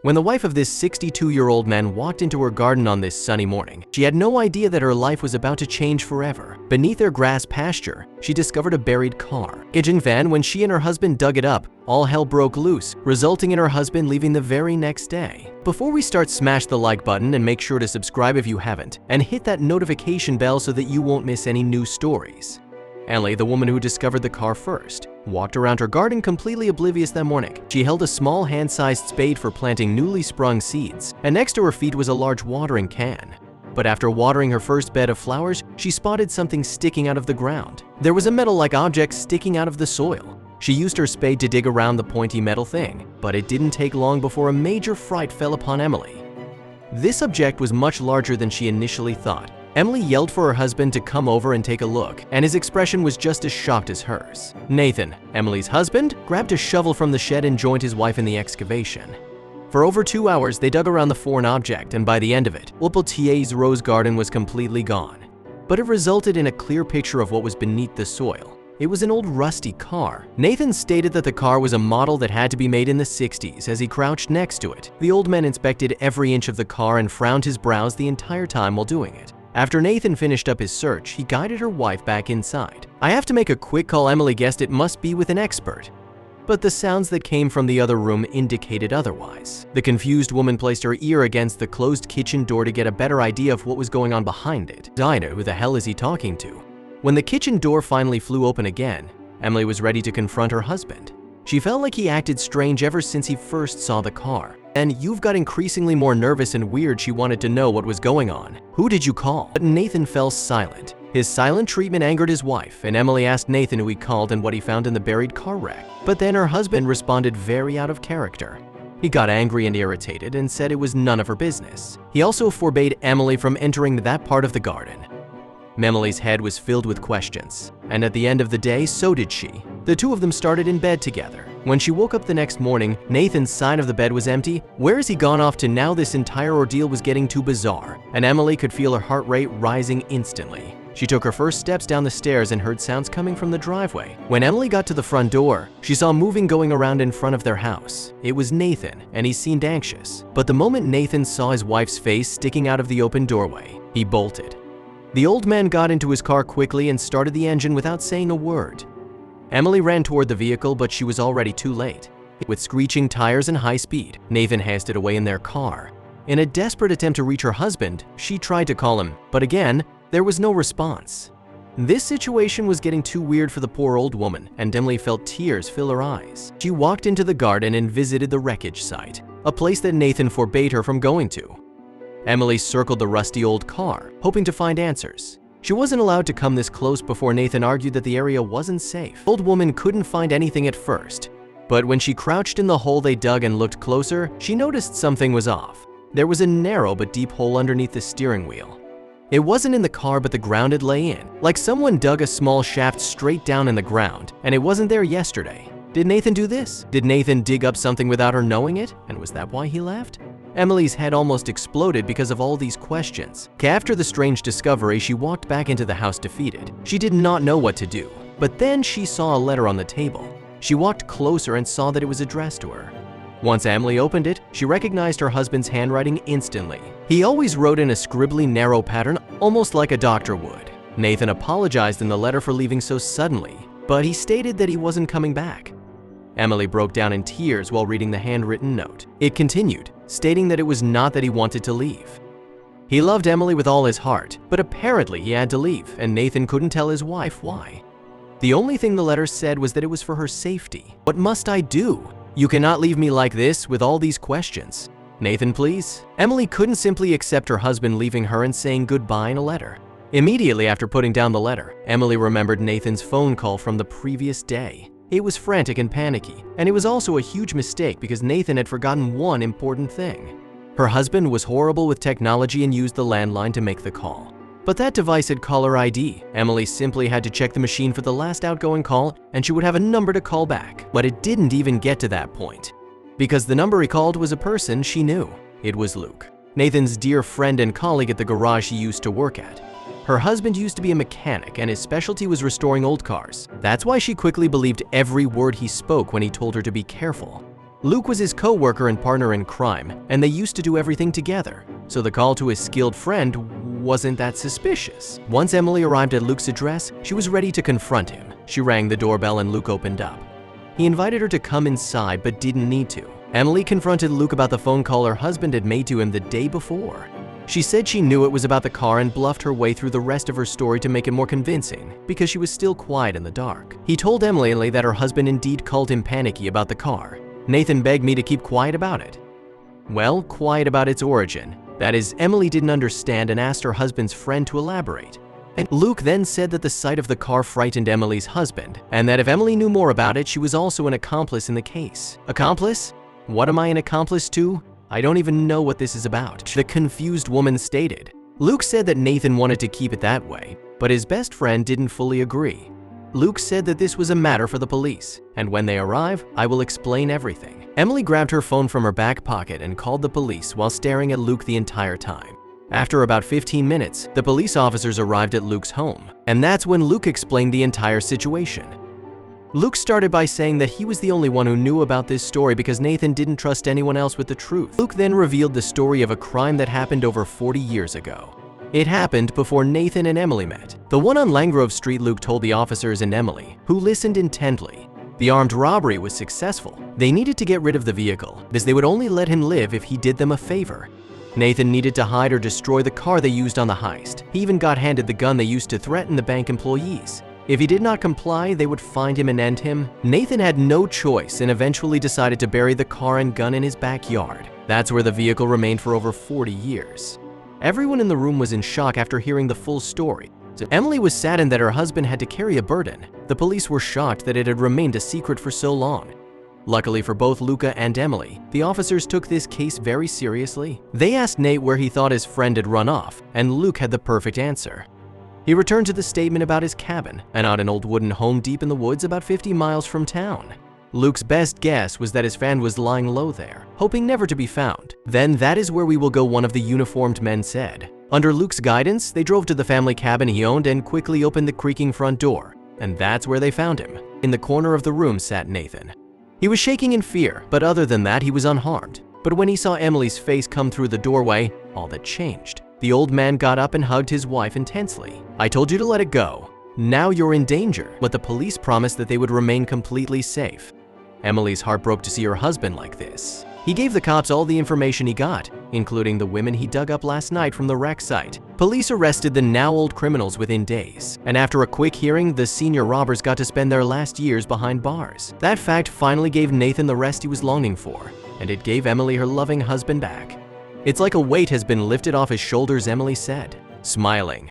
When the wife of this 62-year-old man walked into her garden on this sunny morning, she had no idea that her life was about to change forever. Beneath her grass pasture, she discovered a buried car. Kitchen van, when she and her husband dug it up, all hell broke loose, resulting in her husband leaving the very next day. Before we start, smash the like button and make sure to subscribe if you haven't, and hit that notification bell so that you won't miss any new stories. Emily, the woman who discovered the car first, walked around her garden completely oblivious that morning. She held a small hand-sized spade for planting newly sprung seeds, and next to her feet was a large watering can. But after watering her first bed of flowers, she spotted something sticking out of the ground. There was a metal-like object sticking out of the soil. She used her spade to dig around the pointy metal thing, but it didn't take long before a major fright fell upon Emily. This object was much larger than she initially thought. Emily yelled for her husband to come over and take a look, and his expression was just as shocked as hers. Nathan, Emily's husband, grabbed a shovel from the shed and joined his wife in the excavation. For over 2 hours, they dug around the foreign object, and by the end of it, Lepeltier's rose garden was completely gone. But it resulted in a clear picture of what was beneath the soil. It was an old rusty car. Nathan stated that the car was a model that had to be made in the 60s as he crouched next to it. The old man inspected every inch of the car and frowned his brows the entire time while doing it. After Nathan finished up his search, he guided her wife back inside. I have to make a quick call. Emily guessed it must be with an expert, but the sounds that came from the other room indicated otherwise. The confused woman placed her ear against the closed kitchen door to get a better idea of what was going on behind it. Dinah, who the hell is he talking to? When the kitchen door finally flew open again, Emily was ready to confront her husband. She felt like he acted strange ever since he first saw the car. And you've got increasingly more nervous and weird. She wanted to know what was going on. Who did you call? But Nathan fell silent. His silent treatment angered his wife, and Emily asked Nathan who he called and what he found in the buried car wreck. But then her husband responded very out of character. He got angry and irritated and said it was none of her business. He also forbade Emily from entering that part of the garden. Emily's head was filled with questions, and at the end of the day, so did she. The two of them started in bed together. When she woke up the next morning, Nathan's side of the bed was empty. Where has he gone off to now? This entire ordeal was getting too bizarre, and Emily could feel her heart rate rising instantly. She took her first steps down the stairs and heard sounds coming from the driveway. When Emily got to the front door, she saw moving going around in front of their house. It was Nathan, and he seemed anxious. But the moment Nathan saw his wife's face sticking out of the open doorway, he bolted. The old man got into his car quickly and started the engine without saying a word. Emily ran toward the vehicle, but she was already too late. With screeching tires and high speed, Nathan hasted away in their car. In a desperate attempt to reach her husband, she tried to call him, but again, there was no response. This situation was getting too weird for the poor old woman, and Emily felt tears fill her eyes. She walked into the garden and visited the wreckage site, a place that Nathan forbade her from going to. Emily circled the rusty old car, hoping to find answers. She wasn't allowed to come this close before Nathan argued that the area wasn't safe. The old woman couldn't find anything at first, but when she crouched in the hole they dug and looked closer, she noticed something was off. There was a narrow but deep hole underneath the steering wheel. It wasn't in the car, but the ground it lay in, like someone dug a small shaft straight down in the ground, and it wasn't there yesterday. Did Nathan do this? Did Nathan dig up something without her knowing it? And was that why he left? Emily's head almost exploded because of all these questions. After the strange discovery, she walked back into the house defeated. She did not know what to do. But then she saw a letter on the table. She walked closer and saw that it was addressed to her. Once Emily opened it, she recognized her husband's handwriting instantly. He always wrote in a scribbly, narrow pattern, almost like a doctor would. Nathan apologized in the letter for leaving so suddenly, but he stated that he wasn't coming back. Emily broke down in tears while reading the handwritten note. It continued, stating that it was not that he wanted to leave. He loved Emily with all his heart, but apparently he had to leave, and Nathan couldn't tell his wife why. The only thing the letter said was that it was for her safety. What must I do? You cannot leave me like this with all these questions. Nathan, please? Emily couldn't simply accept her husband leaving her and saying goodbye in a letter. Immediately after putting down the letter, Emily remembered Nathan's phone call from the previous day. It was frantic and panicky, and it was also a huge mistake because Nathan had forgotten one important thing. Her husband was horrible with technology and used the landline to make the call. But that device had caller ID. Emily simply had to check the machine for the last outgoing call, and she would have a number to call back. But it didn't even get to that point, because the number he called was a person she knew. It was Luke, Nathan's dear friend and colleague at the garage he used to work at. Her husband used to be a mechanic, and his specialty was restoring old cars. That's why she quickly believed every word he spoke when he told her to be careful. Luke was his co-worker and partner in crime, and they used to do everything together, so the call to his skilled friend wasn't that suspicious. Once Emily arrived at Luke's address, she was ready to confront him. She rang the doorbell and Luke opened up. He invited her to come inside but didn't need to. Emily confronted Luke about the phone call her husband had made to him the day before. She said she knew it was about the car and bluffed her way through the rest of her story to make it more convincing because she was still quiet in the dark. He told Emily that her husband indeed called him panicky about the car. Nathan begged me to keep quiet about it. Well, quiet about its origin. That is, Emily didn't understand and asked her husband's friend to elaborate. And Luke then said that the sight of the car frightened Emily's husband, and that if Emily knew more about it, she was also an accomplice in the case. Accomplice? What am I an accomplice to? I don't even know what this is about, the confused woman stated. Luke said that Nathan wanted to keep it that way, but his best friend didn't fully agree. Luke said that this was a matter for the police, and when they arrive, I will explain everything. Emily grabbed her phone from her back pocket and called the police while staring at Luke the entire time. After about 15 minutes, the police officers arrived at Luke's home, and that's when Luke explained the entire situation. Luke started by saying that he was the only one who knew about this story because Nathan didn't trust anyone else with the truth. Luke then revealed the story of a crime that happened over 40 years ago. It happened before Nathan and Emily met. The one on Langrove Street, Luke told the officers and Emily, who listened intently. The armed robbery was successful. They needed to get rid of the vehicle, because they would only let him live if he did them a favor. Nathan needed to hide or destroy the car they used on the heist. He even got handed the gun they used to threaten the bank employees. If he did not comply, they would find him and end him. Nathan had no choice and eventually decided to bury the car and gun in his backyard. That's where the vehicle remained for over 40 years. Everyone in the room was in shock after hearing the full story. So Emily was saddened that her husband had to carry a burden. The police were shocked that it had remained a secret for so long. Luckily for both Luca and Emily, the officers took this case very seriously. They asked Nate where he thought his friend had run off, and Luke had the perfect answer. He returned to the statement about his cabin, and out an old wooden home deep in the woods about 50 miles from town. Luke's best guess was that his friend was lying low there, hoping never to be found. Then that is where we will go, one of the uniformed men said. Under Luke's guidance, they drove to the family cabin he owned and quickly opened the creaking front door, and that's where they found him. In the corner of the room sat Nathan. He was shaking in fear, but other than that, he was unharmed. But when he saw Emily's face come through the doorway, all that changed. The old man got up and hugged his wife intensely. "I told you to let it go. Now you're in danger." But the police promised that they would remain completely safe. Emily's heart broke to see her husband like this. He gave the cops all the information he got, including the women he dug up last night from the wreck site. Police arrested the now old criminals within days, and after a quick hearing, the senior robbers got to spend their last years behind bars. That fact finally gave Nathan the rest he was longing for, and it gave Emily her loving husband back. "It's like a weight has been lifted off his shoulders," Emily said, smiling.